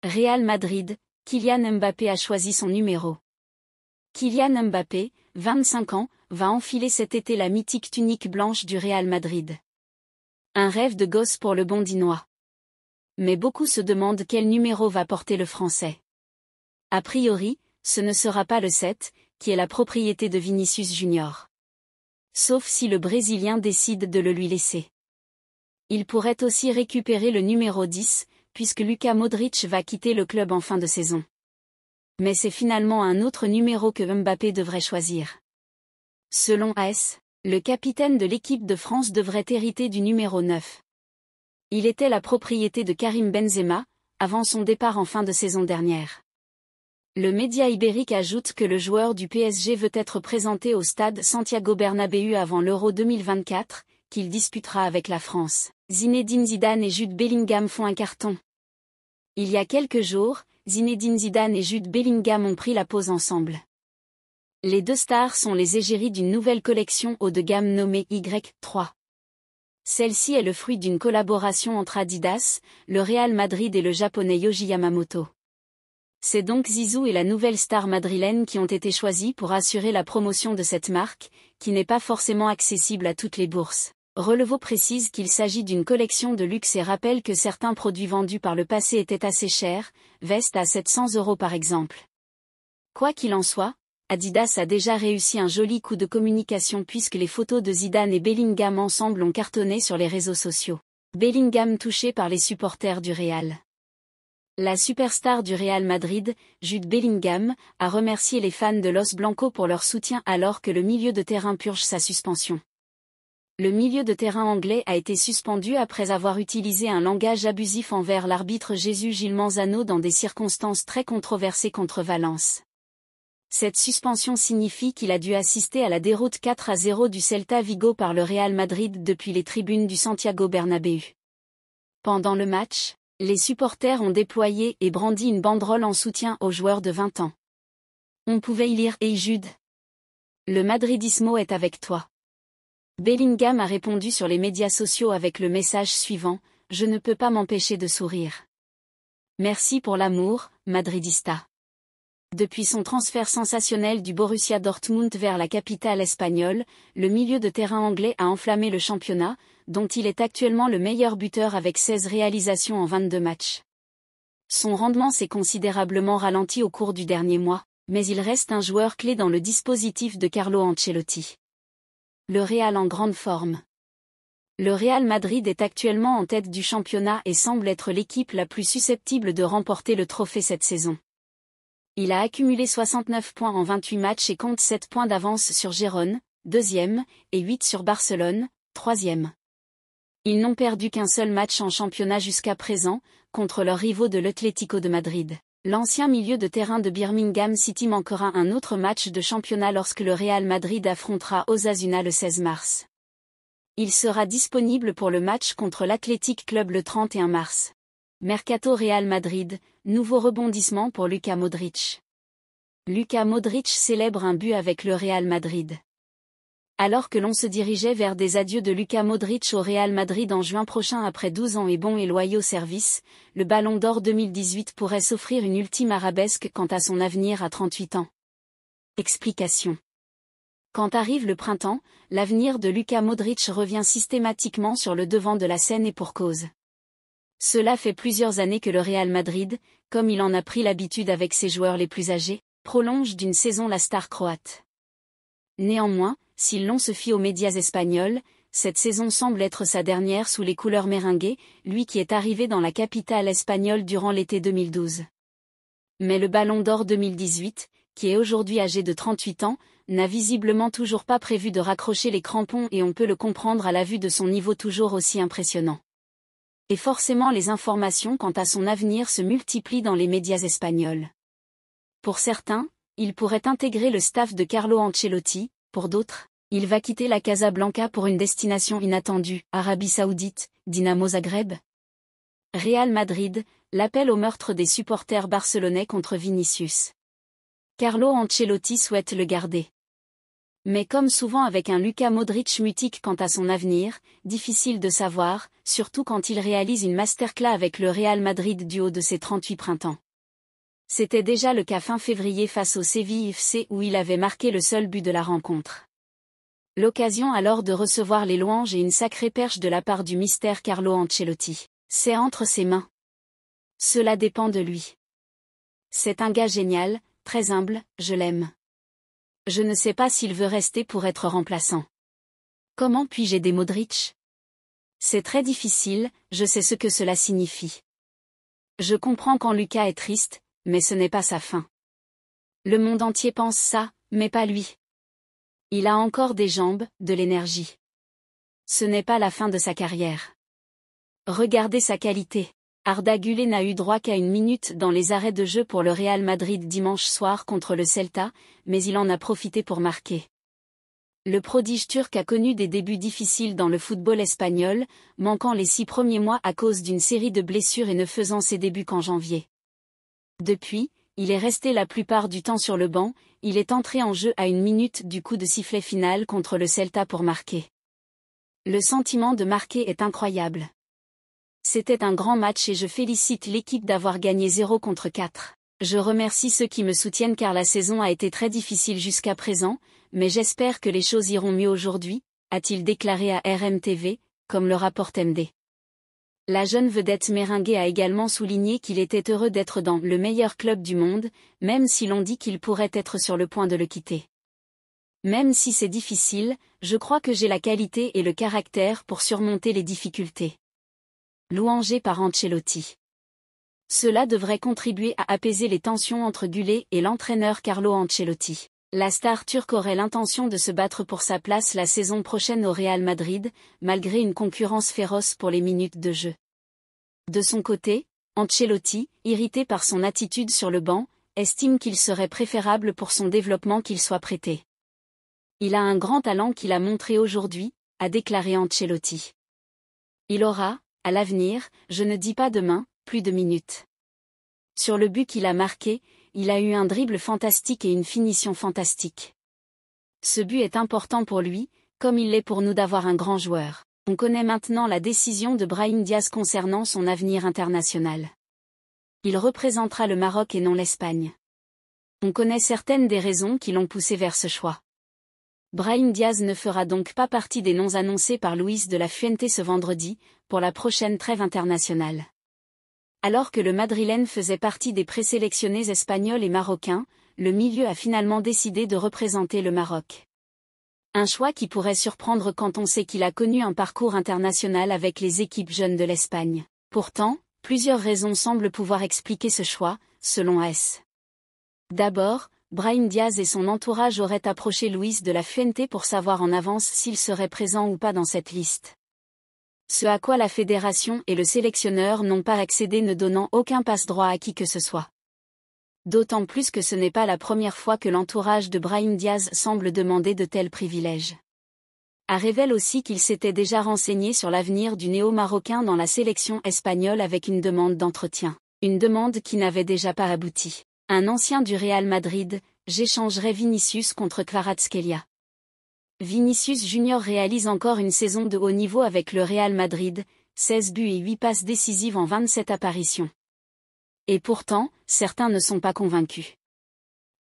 Real Madrid, Kylian Mbappé a choisi son numéro. Kylian Mbappé, 25 ans, va enfiler cet été la mythique tunique blanche du Real Madrid. Un rêve de gosse pour le Bondinois. Mais beaucoup se demandent quel numéro va porter le Français. A priori, ce ne sera pas le 7, qui est la propriété de Vinicius Junior. Sauf si le Brésilien décide de le lui laisser. Il pourrait aussi récupérer le numéro 10, puisque Luka Modric va quitter le club en fin de saison. Mais c'est finalement un autre numéro que Mbappé devrait choisir. Selon AS, le capitaine de l'équipe de France devrait hériter du numéro 9. Il était la propriété de Karim Benzema, avant son départ en fin de saison dernière. Le média ibérique ajoute que le joueur du PSG veut être présenté au stade Santiago Bernabéu avant l'Euro 2024, qu'il disputera avec la France. Zinedine Zidane et Jude Bellingham font un carton. Il y a quelques jours, Zinedine Zidane et Jude Bellingham ont pris la pose ensemble. Les deux stars sont les égéries d'une nouvelle collection haut de gamme nommée Y3. Celle-ci est le fruit d'une collaboration entre Adidas, le Real Madrid et le japonais Yohji Yamamoto. C'est donc Zizou et la nouvelle star madrilène qui ont été choisis pour assurer la promotion de cette marque, qui n'est pas forcément accessible à toutes les bourses. Relevo précise qu'il s'agit d'une collection de luxe et rappelle que certains produits vendus par le passé étaient assez chers, vestes à 700 € par exemple. Quoi qu'il en soit, Adidas a déjà réussi un joli coup de communication puisque les photos de Zidane et Bellingham ensemble ont cartonné sur les réseaux sociaux. Bellingham touché par les supporters du Real. La superstar du Real Madrid, Jude Bellingham, a remercié les fans de Los Blancos pour leur soutien alors que le milieu de terrain purge sa suspension. Le milieu de terrain anglais a été suspendu après avoir utilisé un langage abusif envers l'arbitre Jesús Gil Manzano dans des circonstances très controversées contre Valence. Cette suspension signifie qu'il a dû assister à la déroute 4-0 du Celta Vigo par le Real Madrid depuis les tribunes du Santiago Bernabéu. Pendant le match, les supporters ont déployé et brandi une banderole en soutien aux joueurs de 20 ans. On pouvait y lire « Hey Jude, le Madridismo est avec toi ». Bellingham a répondu sur les médias sociaux avec le message suivant « Je ne peux pas m'empêcher de sourire. Merci pour l'amour, Madridista ». Depuis son transfert sensationnel du Borussia Dortmund vers la capitale espagnole, le milieu de terrain anglais a enflammé le championnat, dont il est actuellement le meilleur buteur avec 16 réalisations en 22 matchs. Son rendement s'est considérablement ralenti au cours du dernier mois, mais il reste un joueur clé dans le dispositif de Carlo Ancelotti. Le Real en grande forme. Le Real Madrid est actuellement en tête du championnat et semble être l'équipe la plus susceptible de remporter le trophée cette saison. Il a accumulé 69 points en 28 matchs et compte 7 points d'avance sur Gérone, 2e, et 8 sur Barcelone, 3e. Ils n'ont perdu qu'un seul match en championnat jusqu'à présent, contre leurs rivaux de l'Atlético de Madrid. L'ancien milieu de terrain de Birmingham City manquera un autre match de championnat lorsque le Real Madrid affrontera Osasuna le 16 mars. Il sera disponible pour le match contre l'Athletic Club le 31 mars. Mercato Real Madrid, nouveau rebondissement pour Luka Modric. Luka Modric célèbre un but avec le Real Madrid. Alors que l'on se dirigeait vers des adieux de Luka Modric au Real Madrid en juin prochain après 12 ans et bons et loyaux services, le Ballon d'Or 2018 pourrait s'offrir une ultime arabesque quant à son avenir à 38 ans. Explication. Quand arrive le printemps, l'avenir de Luka Modric revient systématiquement sur le devant de la scène et pour cause. Cela fait plusieurs années que le Real Madrid, comme il en a pris l'habitude avec ses joueurs les plus âgés, prolonge d'une saison la star croate. Néanmoins, si l'on se fie aux médias espagnols, cette saison semble être sa dernière sous les couleurs merengues, lui qui est arrivé dans la capitale espagnole durant l'été 2012. Mais le Ballon d'Or 2018, qui est aujourd'hui âgé de 38 ans, n'a visiblement toujours pas prévu de raccrocher les crampons et on peut le comprendre à la vue de son niveau toujours aussi impressionnant. Et forcément les informations quant à son avenir se multiplient dans les médias espagnols. Pour certains, il pourrait intégrer le staff de Carlo Ancelotti, pour d'autres, il va quitter la Casablanca pour une destination inattendue, Arabie Saoudite, Dinamo Zagreb. Real Madrid, l'appel au meurtre des supporters barcelonais contre Vinicius. Carlo Ancelotti souhaite le garder. Mais comme souvent avec un Luka Modric mutique quant à son avenir, difficile de savoir, surtout quand il réalise une masterclass avec le Real Madrid du haut de ses 38 printemps. C'était déjà le cas fin février face au Séville FC où il avait marqué le seul but de la rencontre. L'occasion alors de recevoir les louanges et une sacrée perche de la part du mystère Carlo Ancelotti. C'est entre ses mains. Cela dépend de lui. C'est un gars génial, très humble, je l'aime. Je ne sais pas s'il veut rester pour être remplaçant. Comment puis-je aider Modric? C'est très difficile, je sais ce que cela signifie. Je comprends quand Lucas est triste, mais ce n'est pas sa fin. Le monde entier pense ça, mais pas lui. Il a encore des jambes, de l'énergie. Ce n'est pas la fin de sa carrière. Regardez sa qualité. Arda Güler n'a eu droit qu'à 1 minute dans les arrêts de jeu pour le Real Madrid dimanche soir contre le Celta, mais il en a profité pour marquer. Le prodige turc a connu des débuts difficiles dans le football espagnol, manquant les 6 premiers mois à cause d'une série de blessures et ne faisant ses débuts qu'en janvier. Depuis, il est resté la plupart du temps sur le banc, il est entré en jeu à 1 minute du coup de sifflet final contre le Celta pour marquer. Le sentiment de marquer est incroyable. C'était un grand match et je félicite l'équipe d'avoir gagné 0-4. Je remercie ceux qui me soutiennent car la saison a été très difficile jusqu'à présent, mais j'espère que les choses iront mieux aujourd'hui, a-t-il déclaré à RMTV, comme le rapporte MD. La jeune vedette méringuée a également souligné qu'il était heureux d'être dans le meilleur club du monde, même si l'on dit qu'il pourrait être sur le point de le quitter. Même si c'est difficile, je crois que j'ai la qualité et le caractère pour surmonter les difficultés. Louangé par Ancelotti. Cela devrait contribuer à apaiser les tensions entre Güler et l'entraîneur Carlo Ancelotti. La star turque aurait l'intention de se battre pour sa place la saison prochaine au Real Madrid, malgré une concurrence féroce pour les minutes de jeu. De son côté, Ancelotti, irrité par son attitude sur le banc, estime qu'il serait préférable pour son développement qu'il soit prêté. Il a un grand talent qu'il a montré aujourd'hui, a déclaré Ancelotti. Il aura, à l'avenir, je ne dis pas demain, plus de minutes. Sur le but qu'il a marqué, il a eu un dribble fantastique et une finition fantastique. Ce but est important pour lui, comme il l'est pour nous d'avoir un grand joueur. On connaît maintenant la décision de Brahim Diaz concernant son avenir international. Il représentera le Maroc et non l'Espagne. On connaît certaines des raisons qui l'ont poussé vers ce choix. Brahim Diaz ne fera donc pas partie des noms annoncés par Luis de la Fuente ce vendredi, pour la prochaine trêve internationale. Alors que le Madrilène faisait partie des présélectionnés espagnols et marocains, le milieu a finalement décidé de représenter le Maroc. Un choix qui pourrait surprendre quand on sait qu'il a connu un parcours international avec les équipes jeunes de l'Espagne. Pourtant, plusieurs raisons semblent pouvoir expliquer ce choix, selon AS. D'abord, Brahim Diaz et son entourage auraient approché Luis de la Fuente pour savoir en avance s'il serait présent ou pas dans cette liste. Ce à quoi la fédération et le sélectionneur n'ont pas accédé ne donnant aucun passe-droit à qui que ce soit. D'autant plus que ce n'est pas la première fois que l'entourage de Brahim Diaz semble demander de tels privilèges. A révèle aussi qu'il s'était déjà renseigné sur l'avenir du néo-marocain dans la sélection espagnole avec une demande d'entretien. Une demande qui n'avait déjà pas abouti. Un ancien du Real Madrid, j'échangerai Vinicius contre Kvaratskhelia. Vinicius Junior réalise encore une saison de haut niveau avec le Real Madrid, 16 buts et 8 passes décisives en 27 apparitions. Et pourtant, certains ne sont pas convaincus.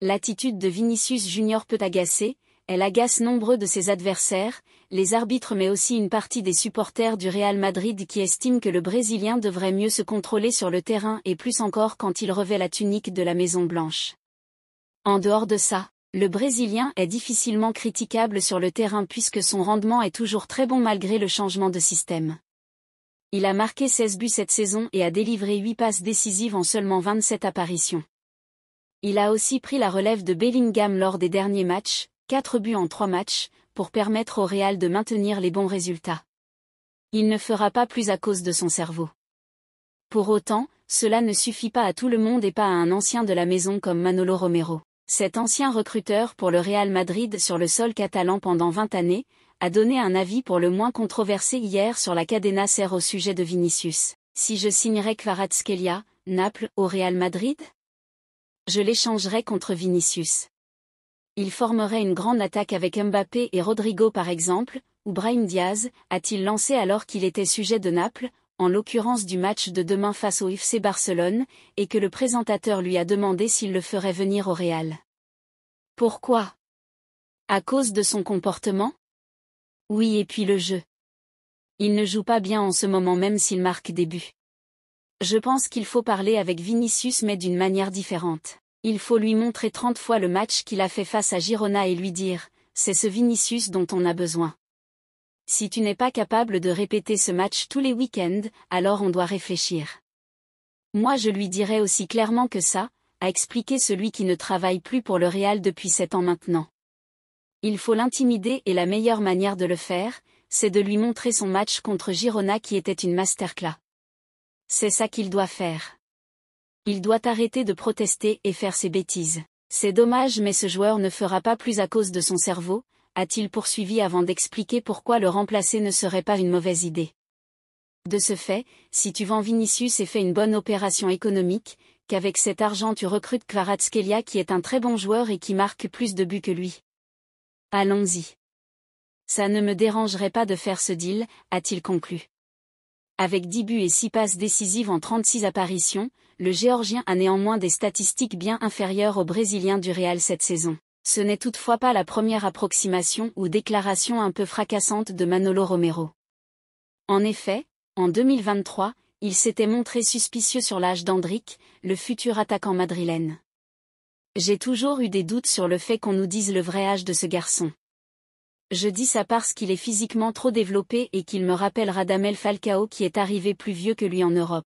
L'attitude de Vinicius Junior peut agacer, elle agace nombreux de ses adversaires, les arbitres mais aussi une partie des supporters du Real Madrid qui estiment que le Brésilien devrait mieux se contrôler sur le terrain et plus encore quand il revêt la tunique de la Maison Blanche. En dehors de ça, le Brésilien est difficilement critiquable sur le terrain puisque son rendement est toujours très bon malgré le changement de système. Il a marqué 16 buts cette saison et a délivré 8 passes décisives en seulement 27 apparitions. Il a aussi pris la relève de Bellingham lors des derniers matchs, 4 buts en 3 matchs, pour permettre au Real de maintenir les bons résultats. Il ne fera pas plus à cause de son cerveau. Pour autant, cela ne suffit pas à tout le monde et pas à un ancien de la maison comme Manolo Romero. Cet ancien recruteur pour le Real Madrid sur le sol catalan pendant 20 années, a donné un avis pour le moins controversé hier sur la Cadena SER au sujet de Vinicius. Si je signerais Kvaratskhelia, Naples, au Real Madrid ? Je l'échangerais contre Vinicius. Il formerait une grande attaque avec Mbappé et Rodrigo par exemple, ou Brahim Diaz, a-t-il lancé alors qu'il était sujet de Naples, en l'occurrence du match de demain face au FC Barcelone, et que le présentateur lui a demandé s'il le ferait venir au Real. Pourquoi? À cause de son comportement? Oui, et puis le jeu. Il ne joue pas bien en ce moment même s'il marque des buts. Je pense qu'il faut parler avec Vinicius mais d'une manière différente. Il faut lui montrer 30 fois le match qu'il a fait face à Girona et lui dire, c'est ce Vinicius dont on a besoin. Si tu n'es pas capable de répéter ce match tous les week-ends, alors on doit réfléchir. Moi je lui dirais aussi clairement que ça, a expliqué celui qui ne travaille plus pour le Real depuis 7 ans maintenant. Il faut l'intimider et la meilleure manière de le faire, c'est de lui montrer son match contre Girona qui était une masterclass. C'est ça qu'il doit faire. Il doit arrêter de protester et faire ses bêtises. C'est dommage mais ce joueur ne fera pas plus à cause de son cerveau, a-t-il poursuivi avant d'expliquer pourquoi le remplacer ne serait pas une mauvaise idée. De ce fait, si tu vends Vinicius et fais une bonne opération économique, qu'avec cet argent tu recrutes Kvaratskhelia qui est un très bon joueur et qui marque plus de buts que lui. Allons-y. Ça ne me dérangerait pas de faire ce deal, a-t-il conclu. Avec 10 buts et 6 passes décisives en 36 apparitions, le Géorgien a néanmoins des statistiques bien inférieures au Brésilien du Real cette saison. Ce n'est toutefois pas la première approximation ou déclaration un peu fracassante de Manolo Romero. En effet, en 2023, il s'était montré suspicieux sur l'âge d'Endrick, le futur attaquant madrilène. J'ai toujours eu des doutes sur le fait qu'on nous dise le vrai âge de ce garçon. Je dis ça parce qu'il est physiquement trop développé et qu'il me rappelle Radamel Falcao qui est arrivé plus vieux que lui en Europe.